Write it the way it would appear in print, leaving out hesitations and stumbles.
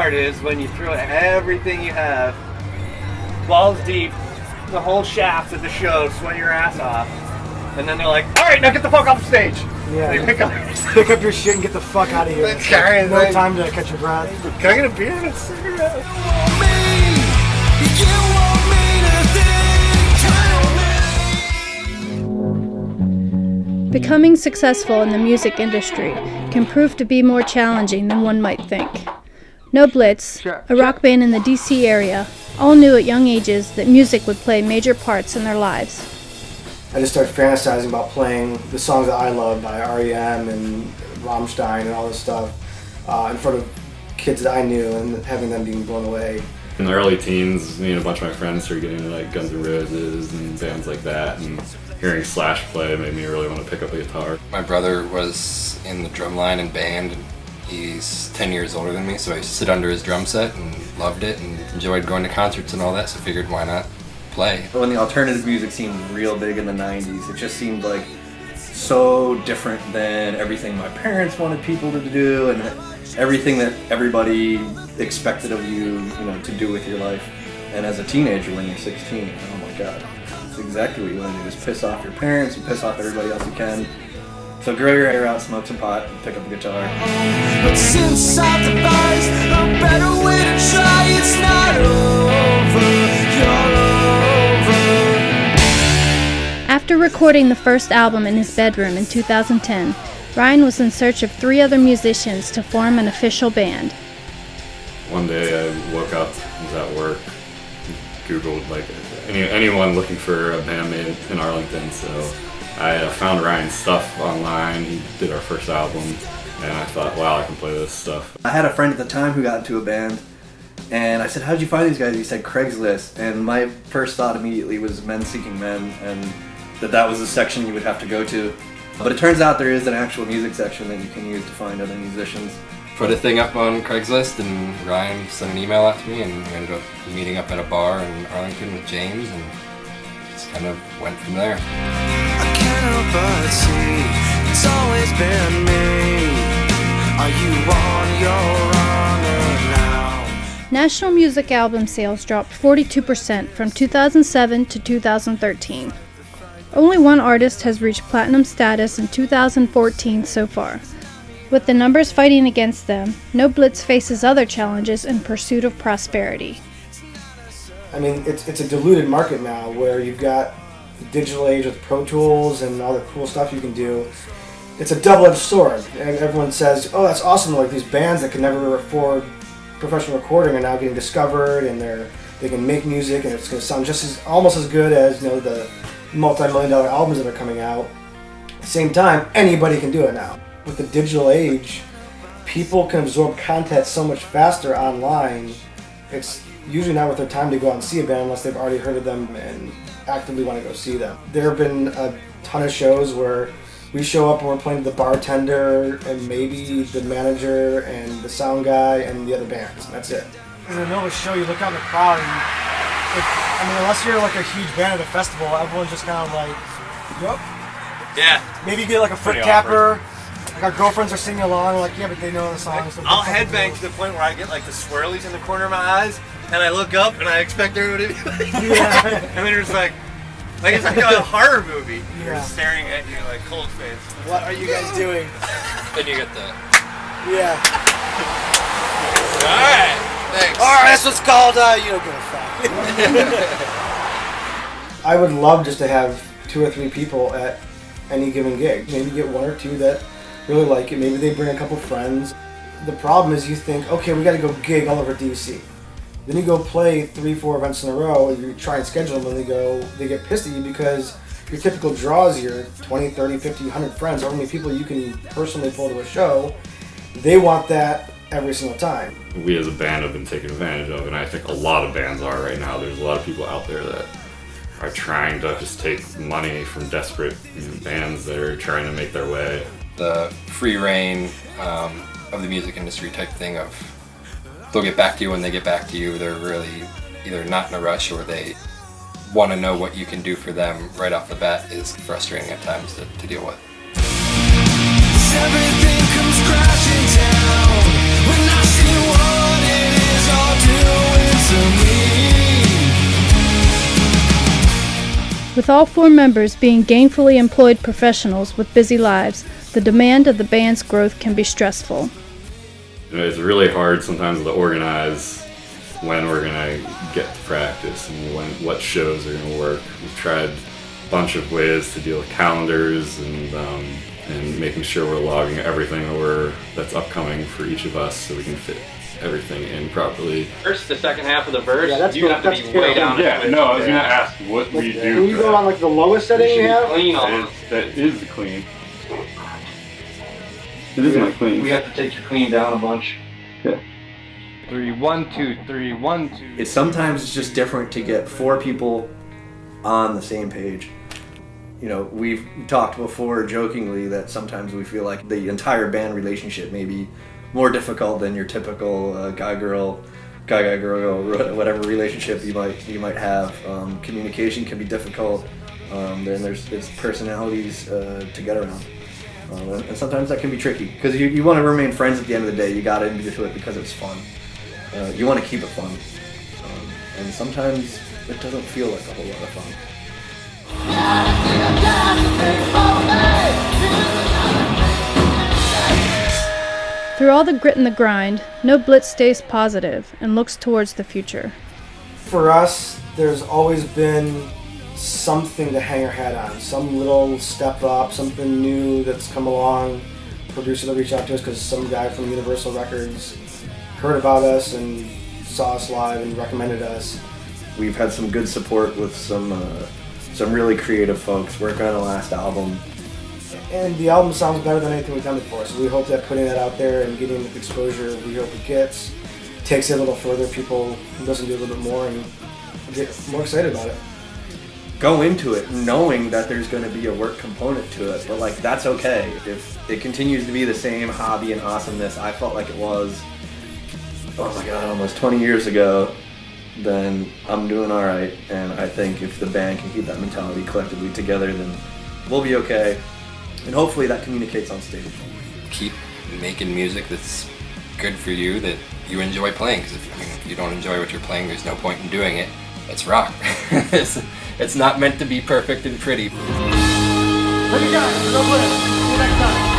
part is when you throw everything you have, balls deep, the whole shaft of the show, sweat your ass off, and then they're like, all right, now get the fuck off the stage. Yeah. They pick up your shit and get the fuck out of here. No time to catch your breath. Can I get a beer and a cigarette? Becoming successful in the music industry can prove to be more challenging than one might think. No Blitz, a rock band in the DC area, all knew at young ages that music would play major parts in their lives. I just started fantasizing about playing the songs that I love by R.E.M. and Rammstein and all this stuff in front of kids that I knew and having them being blown away. In the early teens, me and a bunch of my friends started getting into like Guns N' Roses and bands like that, and hearing Slash play made me really want to pick up a guitar. My brother was in the drum line and band, and he's 10 years older than me, so I used to sit under his drum set and loved it and enjoyed going to concerts and all that, so figured why not play. When the alternative music seemed real big in the 90s, it just seemed like so different than everything my parents wanted people to do and everything that everybody expected of you, to do with your life. And as a teenager when you're 16, oh my god, it's exactly what you want to do, is piss off your parents and piss off everybody else you can. So grow your hair out, smoke some pot, and pick up a guitar. But since I devised a better way to try, it's not over, you're over. After recording the first album in his bedroom in 2010, Ryan was in search of 3 other musicians to form an official band. One day I woke up, was at work, Googled like anyone looking for a bandmate in Arlington, so I found Ryan's stuff online. He did our first album, and I thought, wow, I can play this stuff. I had a friend at the time who got into a band, and I said, how did you find these guys? He said, Craigslist. And my first thought immediately was Men Seeking Men, and that was the section you would have to go to. But it turns out there is an actual music section that you can use to find other musicians. Put a thing up on Craigslist, and Ryan sent an email out to me, and we ended up meeting up at a bar in Arlington with James, and just kind of went from there. I can't help but see it's always been me. Are you on your honor now? National music album sales dropped 42% from 2007 to 2013. Only one artist has reached platinum status in 2014 so far. With the numbers fighting against them, No Blitz faces other challenges in pursuit of prosperity. I mean, it's a diluted market now where you've got the digital age with Pro Tools and all the cool stuff you can do. It's a double-edged sword. And everyone says, oh, that's awesome, like these bands that can never afford professional recording are now getting discovered, and they can make music, and it's going to sound almost as good as the multi-million-dollar albums that are coming out. At the same time, anybody can do it now. With the digital age, people can absorb content so much faster online. It's usually not worth their time to go out and see a band unless they've already heard of them and actively want to go see them. There have been a ton of shows where we show up and we're playing to the bartender and maybe the manager and the sound guy and the other bands, and that's it. In the middle of a show, you look out in the crowd and unless you're like a huge band at a festival, everyone's just kind of like, yup. Yeah. Maybe you get like a foot tapper. Like our girlfriends are singing along, like, yeah, but they know the song. So I'll headbang to the point where I get like the swirlies in the corner of my eyes, and I look up and I expect everybody to be like, yeah. And then it's like it's like a horror movie. Yeah. You're staring at you like cold face. What are you guys doing? Then you get the... Yeah. Alright, thanks. Alright, that's what's called, you don't give a fuck. I would love just to have 2 or 3 people at any given gig. Maybe get 1 or 2 that really like it. Maybe they bring a couple friends. The problem is you think, okay, we got to go gig all over DC. Then you go play 3-4 events in a row, and you try and schedule them, and they get pissed at you because your typical draw is your 20, 30, 50, 100 friends, however many people you can personally pull to a show. They want that every single time. We as a band have been taken advantage of, and I think a lot of bands are right now. There's a lot of people out there that are trying to just take money from desperate bands that are trying to make their way. The free reign of the music industry type thing of they'll get back to you when they get back to you. They're really either not in a rush or they want to know what you can do for them right off the bat is frustrating at times to deal with. Everything comes crashing down when I see what it With all 4 members being gainfully employed professionals with busy lives, the demand of the band's growth can be stressful. It's really hard sometimes to organize when we're gonna get to practice and what shows are gonna work. We've tried a bunch of ways to deal with calendars and making sure we're logging everything that's upcoming for each of us so we can fit everything in properly. First, the second half of the verse, Yeah, that's you have to that's be way down. Yeah, no, I was gonna ask what we do. Can you for go that. on like the lowest setting you have? Clean That on. is the clean. It is my clean. We have to take your clean down a bunch. 3, 1, 2, 3, 1, 2. It's sometimes it's just different to get 4 people on the same page. You know, we've talked before jokingly that sometimes we feel like the entire band relationship may be more difficult than your typical guy-girl, whatever relationship you might have. Communication can be difficult. Then there's personalities to get around. And sometimes that can be tricky because you want to remain friends at the end of the day. You got into it because it's fun. You want to keep it fun. And sometimes it doesn't feel like a whole lot of fun. Through all the grit and the grind, no Blitz stays positive and looks towards the future. For us, there's always been something to hang our hat on, some little step up, something new that's come along, producer that reached out to us because some guy from Universal Records heard about us and saw us live and recommended us. We've had some good support with some really creative folks working on the last album. And the album sounds better than anything we've done before, so we hope that putting that out there and getting the exposure we hope it gets takes it a little further. People listen to it a little bit more and get more excited about it. Go into it knowing that there's going to be a work component to it, but like that's okay. If it continues to be the same hobby and awesomeness I felt like it was, oh my god, almost 20 years ago, then I'm doing all right. And I think if the band can keep that mentality collectively together, then we'll be okay. And hopefully that communicates on stage. Keep making music that's good for you, that you enjoy playing. Because if you don't enjoy what you're playing, there's no point in doing it. It's rock. It's not meant to be perfect and pretty. Thank you guys. See you next time.